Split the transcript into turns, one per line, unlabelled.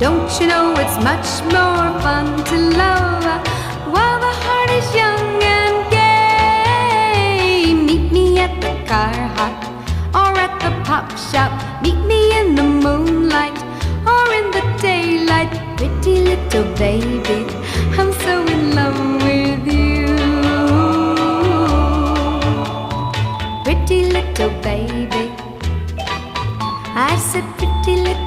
Don't you know it's much more fun to love while the heart is young and gay? Meet me at the car hop or at the pop shop. Meet me in the moonlight or in the daylight. Pretty little baby, I'm so in love with you. Pretty little baby, I said pretty little